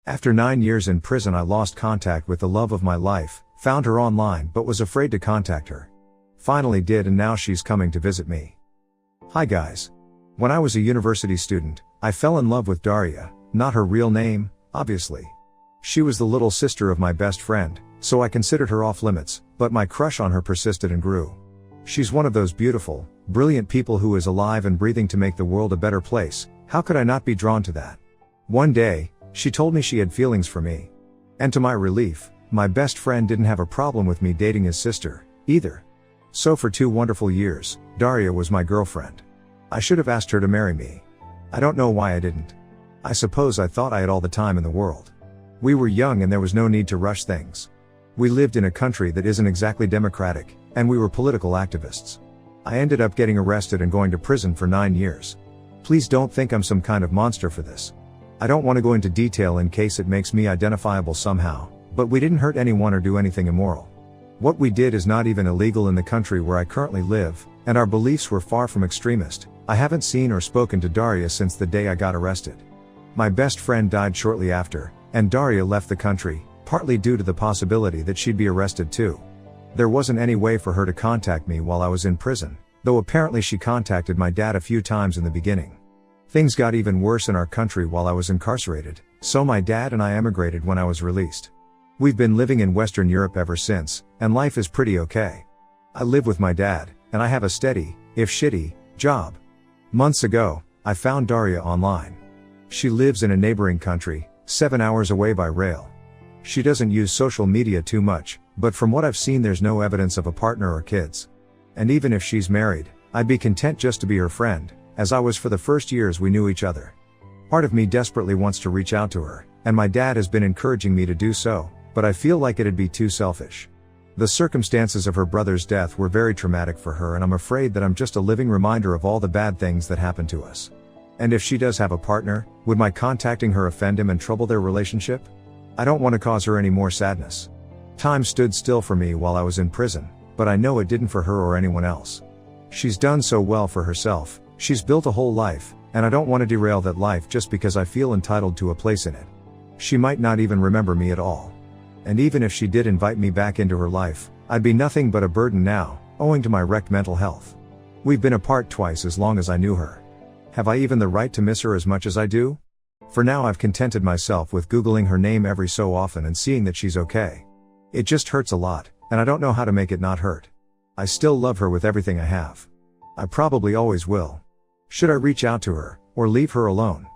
After 9 years in prison, I lost contact with the love of my life, found her online but was afraid to contact her. Finally did, and now she's coming to visit me. Hi guys. When I was a university student, I fell in love with Daria, not her real name, obviously. She was the little sister of my best friend, so I considered her off limits, but my crush on her persisted and grew. She's one of those beautiful, brilliant people who is alive and breathing to make the world a better place. How could I not be drawn to that? One day, she told me she had feelings for me. And to my relief, my best friend didn't have a problem with me dating his sister, either. So for 2 wonderful years, Daria was my girlfriend. I should have asked her to marry me. I don't know why I didn't. I suppose I thought I had all the time in the world. We were young and there was no need to rush things. We lived in a country that isn't exactly democratic, and we were political activists. I ended up getting arrested and going to prison for 9 years. Please don't think I'm some kind of monster for this. I don't want to go into detail in case it makes me identifiable somehow, but we didn't hurt anyone or do anything immoral. What we did is not even illegal in the country where I currently live, and our beliefs were far from extremist. I haven't seen or spoken to Daria since the day I got arrested. My best friend died shortly after, and Daria left the country, partly due to the possibility that she'd be arrested too. There wasn't any way for her to contact me while I was in prison, though apparently she contacted my dad a few times in the beginning. Things got even worse in our country while I was incarcerated, so my dad and I emigrated when I was released. We've been living in Western Europe ever since, and life is pretty okay. I live with my dad, and I have a steady, if shitty, job. Months ago, I found Daria online. She lives in a neighboring country, 7 hours away by rail. She doesn't use social media too much, but from what I've seen there's no evidence of a partner or kids. And even if she's married, I'd be content just to be her friend, as I was for the first years we knew each other. Part of me desperately wants to reach out to her, and my dad has been encouraging me to do so, but I feel like it'd be too selfish. The circumstances of her brother's death were very traumatic for her, and I'm afraid that I'm just a living reminder of all the bad things that happened to us. And if she does have a partner, would my contacting her offend him and trouble their relationship? I don't want to cause her any more sadness. Time stood still for me while I was in prison, but I know it didn't for her or anyone else. She's done so well for herself, she's built a whole life, and I don't want to derail that life just because I feel entitled to a place in it. She might not even remember me at all. And even if she did invite me back into her life, I'd be nothing but a burden now, owing to my wrecked mental health. We've been apart twice as long as I knew her. Have I even the right to miss her as much as I do? For now I've contented myself with Googling her name every so often and seeing that she's okay. It just hurts a lot, and I don't know how to make it not hurt. I still love her with everything I have. I probably always will. Should I reach out to her, or leave her alone?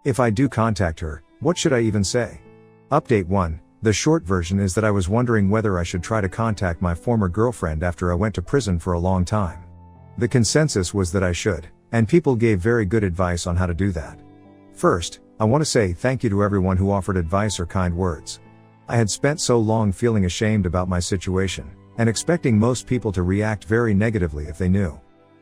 If I do contact her, what should I even say? Update 1. The short version is that I was wondering whether I should try to contact my former girlfriend after I went to prison for a long time. The consensus was that I should, and people gave very good advice on how to do that. First, I want to say thank you to everyone who offered advice or kind words. I had spent so long feeling ashamed about my situation, and expecting most people to react very negatively if they knew.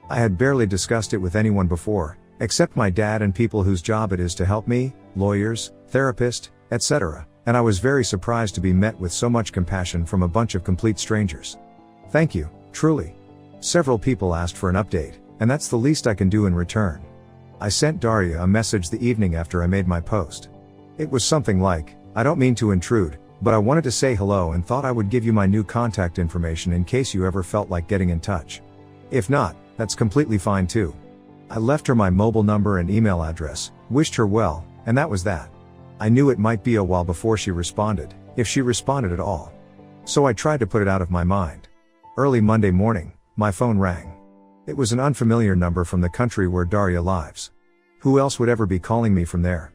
I had barely discussed it with anyone before, except my dad and people whose job it is to help me, lawyers, therapists, etc., and I was very surprised to be met with so much compassion from a bunch of complete strangers. Thank you, truly. Several people asked for an update, and that's the least I can do in return. I sent Daria a message the evening after I made my post. It was something like, I don't mean to intrude, but I wanted to say hello and thought I would give you my new contact information in case you ever felt like getting in touch. If not, that's completely fine too. I left her my mobile number and email address, wished her well, and that was that. I knew it might be a while before she responded, if she responded at all. So I tried to put it out of my mind. Early Monday morning, my phone rang. It was an unfamiliar number from the country where Daria lives. Who else would ever be calling me from there?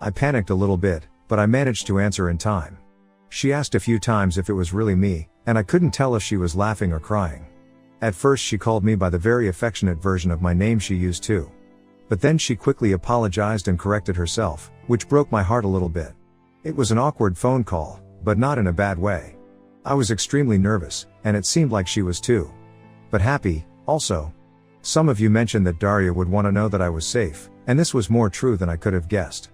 I panicked a little bit, but I managed to answer in time. She asked a few times if it was really me, and I couldn't tell if she was laughing or crying. At first she called me by the very affectionate version of my name she used too. But then she quickly apologized and corrected herself, which broke my heart a little bit. It was an awkward phone call, but not in a bad way. I was extremely nervous, and it seemed like she was too. But happy, also. Some of you mentioned that Daria would want to know that I was safe, and this was more true than I could have guessed.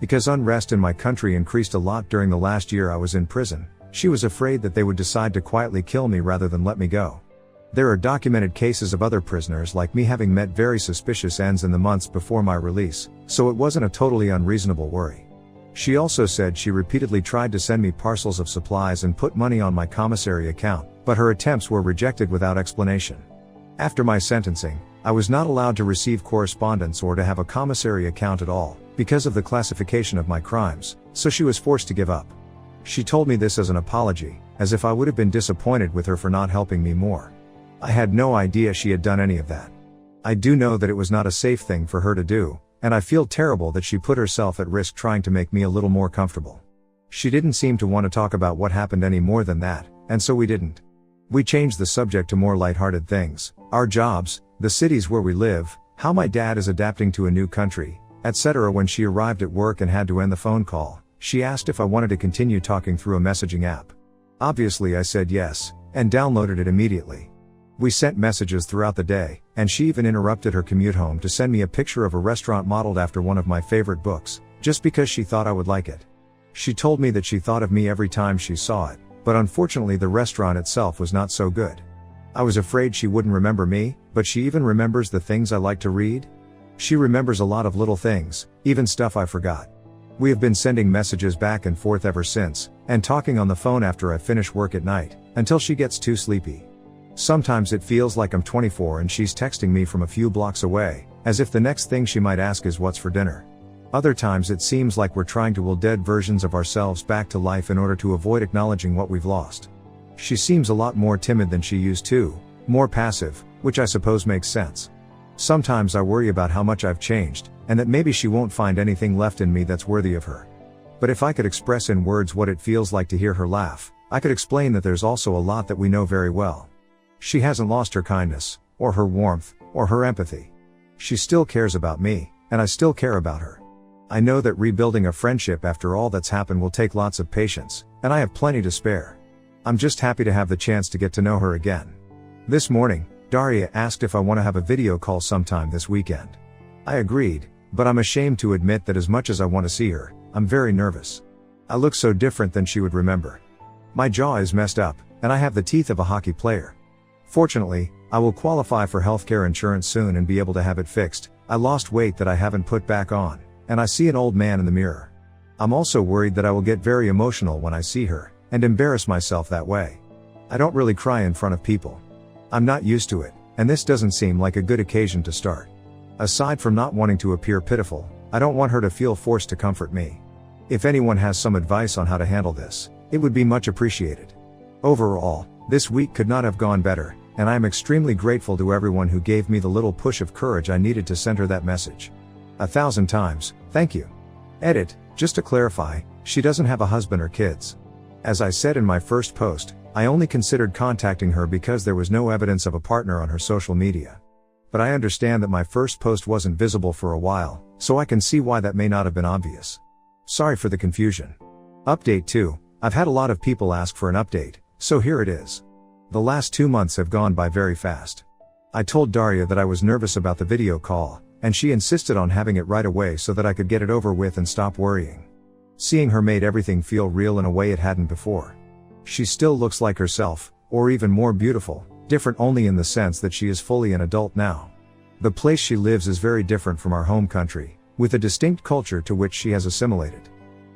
Because unrest in my country increased a lot during the last year I was in prison, she was afraid that they would decide to quietly kill me rather than let me go. There are documented cases of other prisoners like me having met very suspicious ends in the months before my release, so it wasn't a totally unreasonable worry. She also said she repeatedly tried to send me parcels of supplies and put money on my commissary account, but her attempts were rejected without explanation. After my sentencing, I was not allowed to receive correspondence or to have a commissary account at all, because of the classification of my crimes, so she was forced to give up. She told me this as an apology, as if I would have been disappointed with her for not helping me more. I had no idea she had done any of that. I do know that it was not a safe thing for her to do, and I feel terrible that she put herself at risk trying to make me a little more comfortable. She didn't seem to want to talk about what happened any more than that, and so we didn't. We changed the subject to more lighthearted things, our jobs, the cities where we live, how my dad is adapting to a new country, etc. When she arrived at work and had to end the phone call, she asked if I wanted to continue talking through a messaging app. Obviously I said yes, and downloaded it immediately. We sent messages throughout the day, and she even interrupted her commute home to send me a picture of a restaurant modeled after one of my favorite books, just because she thought I would like it. She told me that she thought of me every time she saw it, but unfortunately the restaurant itself was not so good. I was afraid she wouldn't remember me, but she even remembers the things I like to read. She remembers a lot of little things, even stuff I forgot. We have been sending messages back and forth ever since, and talking on the phone after I finish work at night, until she gets too sleepy. Sometimes it feels like I'm 24 and she's texting me from a few blocks away, as if the next thing she might ask is what's for dinner. Other times it seems like we're trying to will dead versions of ourselves back to life in order to avoid acknowledging what we've lost. She seems a lot more timid than she used to, more passive, which I suppose makes sense. Sometimes I worry about how much I've changed, and that maybe she won't find anything left in me that's worthy of her. But if I could express in words what it feels like to hear her laugh, I could explain that there's also a lot that we know very well. She hasn't lost her kindness, or her warmth, or her empathy. She still cares about me, and I still care about her. I know that rebuilding a friendship after all that's happened will take lots of patience, and I have plenty to spare. I'm just happy to have the chance to get to know her again. This morning, Daria asked if I want to have a video call sometime this weekend. I agreed, but I'm ashamed to admit that as much as I want to see her, I'm very nervous. I look so different than she would remember. My jaw is messed up, and I have the teeth of a hockey player. Fortunately, I will qualify for healthcare insurance soon and be able to have it fixed. I lost weight that I haven't put back on, and I see an old man in the mirror. I'm also worried that I will get very emotional when I see her, and embarrass myself that way. I don't really cry in front of people. I'm not used to it, and this doesn't seem like a good occasion to start. Aside from not wanting to appear pitiful, I don't want her to feel forced to comfort me. If anyone has some advice on how to handle this, it would be much appreciated. Overall, this week could not have gone better, and I am extremely grateful to everyone who gave me the little push of courage I needed to send her that message. 1,000 times, thank you. Edit, just to clarify, she doesn't have a husband or kids. As I said in my first post, I only considered contacting her because there was no evidence of a partner on her social media. But I understand that my first post wasn't visible for a while, so I can see why that may not have been obvious. Sorry for the confusion. Update 2, I've had a lot of people ask for an update, so here it is. The last 2 months have gone by very fast. I told Daria that I was nervous about the video call, and she insisted on having it right away so that I could get it over with and stop worrying. Seeing her made everything feel real in a way it hadn't before. She still looks like herself, or even more beautiful, different only in the sense that she is fully an adult now. The place she lives is very different from our home country, with a distinct culture to which she has assimilated.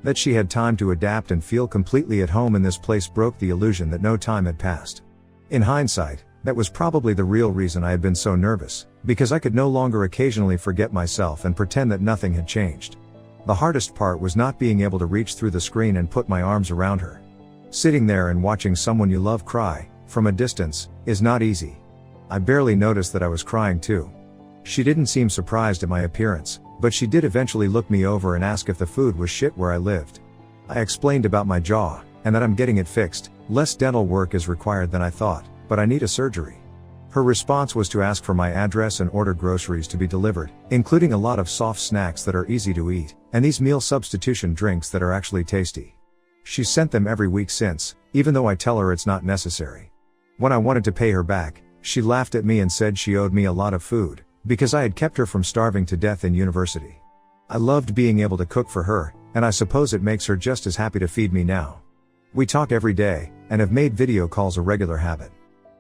That she had time to adapt and feel completely at home in this place broke the illusion that no time had passed. In hindsight, that was probably the real reason I had been so nervous, because I could no longer occasionally forget myself and pretend that nothing had changed. The hardest part was not being able to reach through the screen and put my arms around her. Sitting there and watching someone you love cry, from a distance, is not easy. I barely noticed that I was crying too. She didn't seem surprised at my appearance, but she did eventually look me over and ask if the food was shit where I lived. I explained about my jaw, and that I'm getting it fixed. Less dental work is required than I thought, but I need a surgery. Her response was to ask for my address and order groceries to be delivered, including a lot of soft snacks that are easy to eat, and these meal substitution drinks that are actually tasty. She's sent them every week since, even though I tell her it's not necessary. When I wanted to pay her back, she laughed at me and said she owed me a lot of food, because I had kept her from starving to death in university. I loved being able to cook for her, and I suppose it makes her just as happy to feed me now. We talk every day, and have made video calls a regular habit.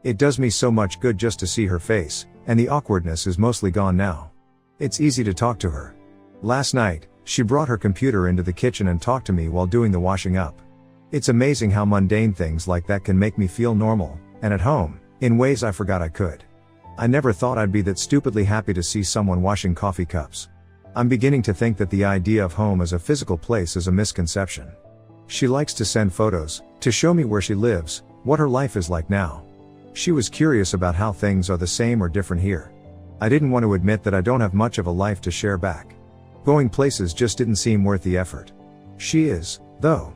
It does me so much good just to see her face, and the awkwardness is mostly gone now. It's easy to talk to her. Last night, She brought her computer into the kitchen and talked to me while doing the washing up. It's amazing how mundane things like that can make me feel normal, and at home, in ways I forgot I could. I never thought I'd be that stupidly happy to see someone washing coffee cups. I'm beginning to think that the idea of home as a physical place is a misconception. She likes to send photos, to show me where she lives, what her life is like now. She was curious about how things are the same or different here. I didn't want to admit that I don't have much of a life to share back. Going places just didn't seem worth the effort. She is, though.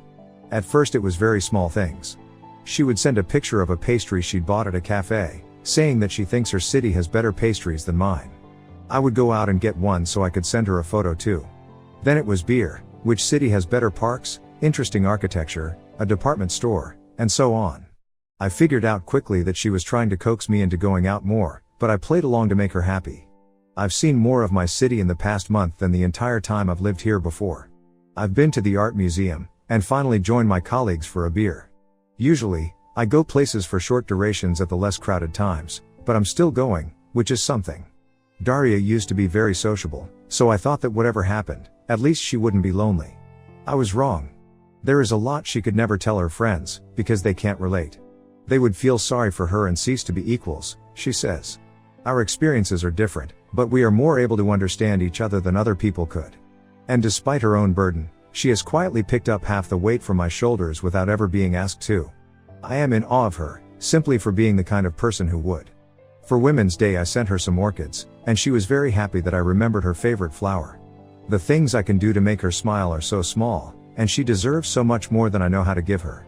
At first it was very small things. She would send a picture of a pastry she'd bought at a cafe, saying that she thinks her city has better pastries than mine. I would go out and get one so I could send her a photo too. Then it was beer, which city has better parks, interesting architecture, a department store, and so on. I figured out quickly that she was trying to coax me into going out more, but I played along to make her happy. I've seen more of my city in the past month than the entire time I've lived here before. I've been to the art museum, and finally joined my colleagues for a beer. Usually, I go places for short durations at the less crowded times, but I'm still going, which is something. Daria used to be very sociable, so I thought that whatever happened, at least she wouldn't be lonely. I was wrong. There is a lot she could never tell her friends, because they can't relate. They would feel sorry for her and cease to be equals, she says. Our experiences are different, but we are more able to understand each other than other people could. And despite her own burden, she has quietly picked up half the weight from my shoulders without ever being asked to. I am in awe of her, simply for being the kind of person who would. For Women's Day I sent her some orchids, and she was very happy that I remembered her favorite flower. The things I can do to make her smile are so small, and she deserves so much more than I know how to give her.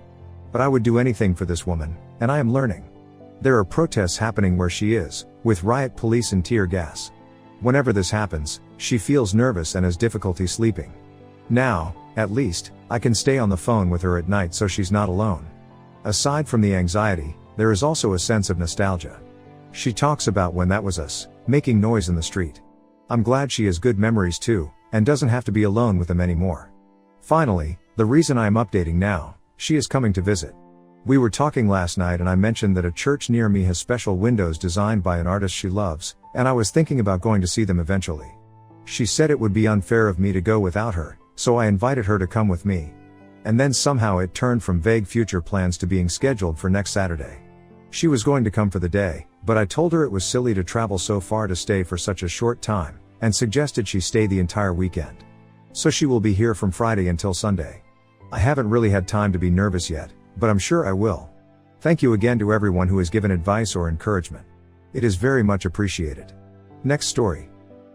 But I would do anything for this woman, and I am learning. There are protests happening where she is, with riot police and tear gas. Whenever this happens, she feels nervous and has difficulty sleeping. Now, at least, I can stay on the phone with her at night so she's not alone. Aside from the anxiety, there is also a sense of nostalgia. She talks about when that was us, making noise in the street. I'm glad she has good memories too, and doesn't have to be alone with them anymore. Finally, the reason I am updating now, she is coming to visit. We were talking last night and I mentioned that a church near me has special windows designed by an artist she loves, and I was thinking about going to see them eventually. She said it would be unfair of me to go without her, so I invited her to come with me. And then somehow it turned from vague future plans to being scheduled for next Saturday. She was going to come for the day, but I told her it was silly to travel so far to stay for such a short time, and suggested she stay the entire weekend. So she will be here from Friday until Sunday. I haven't really had time to be nervous yet, but I'm sure I will. Thank you again to everyone who has given advice or encouragement. It is very much appreciated. Next story.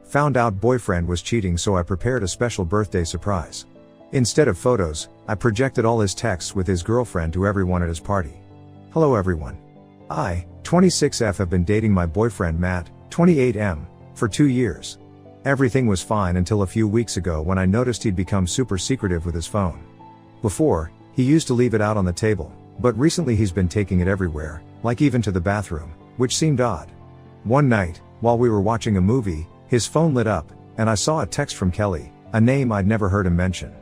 Found out boyfriend was cheating, so I prepared a special birthday surprise. Instead of photos, I projected all his texts with his girlfriend to everyone at his party. Hello everyone. I, 26F, have been dating my boyfriend Matt, 28M, for 2 years. Everything was fine until a few weeks ago when I noticed he'd become super secretive with his phone. Before, he used to leave it out on the table, but recently he's been taking it everywhere, like even to the bathroom, which seemed odd. One night, while we were watching a movie, his phone lit up, and I saw a text from Kelly, a name I'd never heard him mention.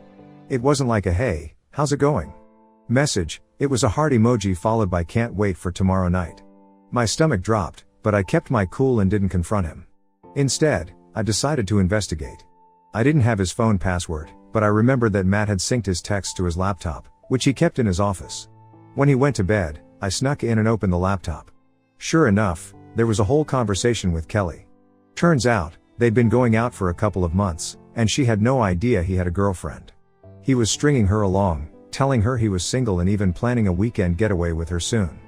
It wasn't like a "Hey, how's it going?" message, it was a heart emoji followed by "Can't wait for tomorrow night." My stomach dropped, but I kept my cool and didn't confront him. Instead, I decided to investigate. I didn't have his phone password, but I remembered that Matt had synced his texts to his laptop, which he kept in his office. When he went to bed, I snuck in and opened the laptop. Sure enough, there was a whole conversation with Kelly. Turns out, they'd been going out for a couple of months, and she had no idea he had a girlfriend. He was stringing her along, telling her he was single and even planning a weekend getaway with her soon.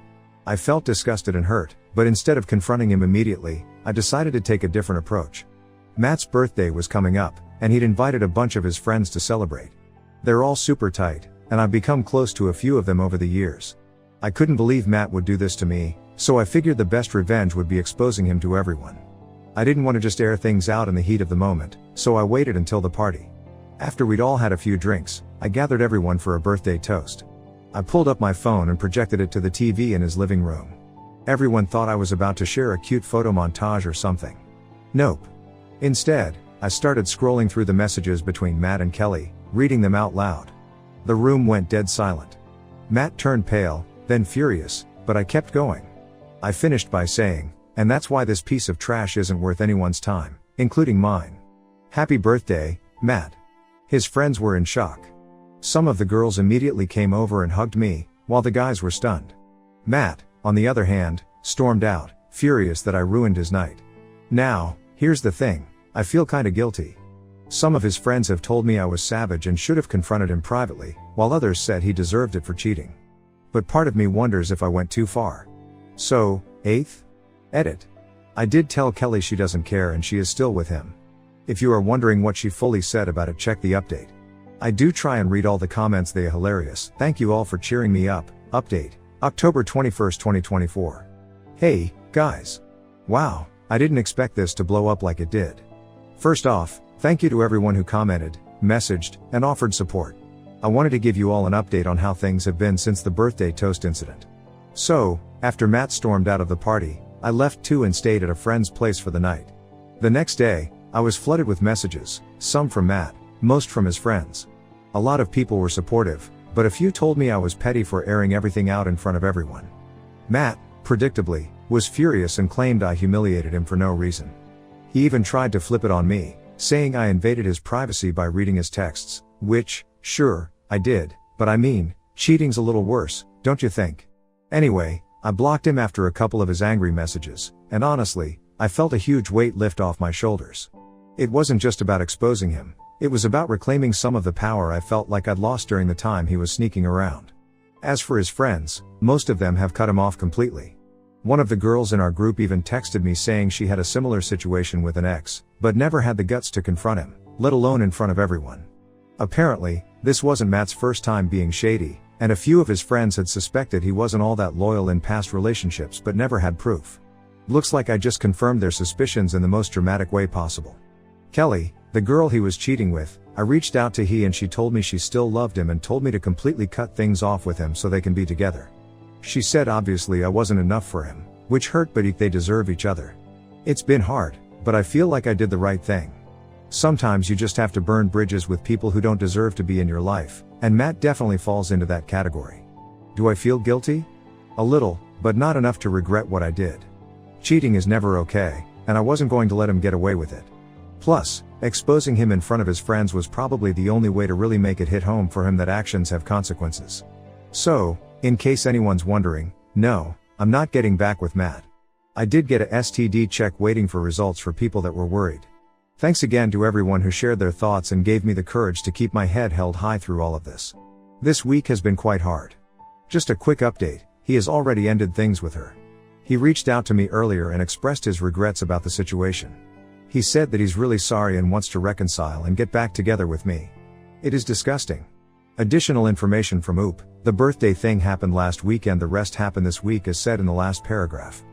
I felt disgusted and hurt, but instead of confronting him immediately, I decided to take a different approach. Matt's birthday was coming up, and he'd invited a bunch of his friends to celebrate. They're all super tight, and I've become close to a few of them over the years. I couldn't believe Matt would do this to me, so I figured the best revenge would be exposing him to everyone. I didn't want to just air things out in the heat of the moment, so I waited until the party. After we'd all had a few drinks, I gathered everyone for a birthday toast. I pulled up my phone and projected it to the TV in his living room. Everyone thought I was about to share a cute photo montage or something. Nope. Instead, I started scrolling through the messages between Matt and Kelly, reading them out loud. The room went dead silent. Matt turned pale, then furious, but I kept going. I finished by saying, "And that's why this piece of trash isn't worth anyone's time, including mine. Happy birthday, Matt." His friends were in shock. Some of the girls immediately came over and hugged me, while the guys were stunned. Matt, on the other hand, stormed out, furious that I ruined his night. Now, here's the thing, I feel kinda guilty. Some of his friends have told me I was savage and should have confronted him privately, while others said he deserved it for cheating. But part of me wonders if I went too far. So, 8th? Edit. I did tell Kelly she doesn't care and she is still with him. If you are wondering what she fully said about it, check the update. I do try and read all the comments, they are hilarious. Thank you all for cheering me up. Update. October 21st, 2024. Hey, guys. Wow, I didn't expect this to blow up like it did. First off, thank you to everyone who commented, messaged, and offered support. I wanted to give you all an update on how things have been since the birthday toast incident. So, after Matt stormed out of the party, I left too and stayed at a friend's place for the night. The next day, I was flooded with messages, some from Matt, most from his friends. A lot of people were supportive, but a few told me I was petty for airing everything out in front of everyone. Matt, predictably, was furious and claimed I humiliated him for no reason. He even tried to flip it on me, saying I invaded his privacy by reading his texts, which, sure, I did, but I mean, cheating's a little worse, don't you think? Anyway, I blocked him after a couple of his angry messages, and honestly, I felt a huge weight lift off my shoulders. It wasn't just about exposing him, it was about reclaiming some of the power I felt like I'd lost during the time he was sneaking around. As for his friends, most of them have cut him off completely. One of the girls in our group even texted me saying she had a similar situation with an ex, but never had the guts to confront him, let alone in front of everyone. Apparently, this wasn't Matt's first time being shady, and a few of his friends had suspected he wasn't all that loyal in past relationships but never had proof. Looks like I just confirmed their suspicions in the most dramatic way possible. Kelly, the girl he was cheating with, I reached out to and she told me she still loved him and told me to completely cut things off with him so they can be together. She said obviously I wasn't enough for him, which hurt, but they deserve each other. It's been hard, but I feel like I did the right thing. Sometimes you just have to burn bridges with people who don't deserve to be in your life, and Matt definitely falls into that category. Do I feel guilty? A little, but not enough to regret what I did. Cheating is never okay, and I wasn't going to let him get away with it. Plus, exposing him in front of his friends was probably the only way to really make it hit home for him that actions have consequences. So, in case anyone's wondering, no, I'm not getting back with Matt. I did get a STD check waiting for results for people that were worried. Thanks again to everyone who shared their thoughts and gave me the courage to keep my head held high through all of this. This week has been quite hard. Just a quick update, he has already ended things with her. He reached out to me earlier and expressed his regrets about the situation. He said that he's really sorry and wants to reconcile and get back together with me. It is disgusting. Additional information from OOP, the birthday thing happened last weekend, the rest happened this week as said in the last paragraph.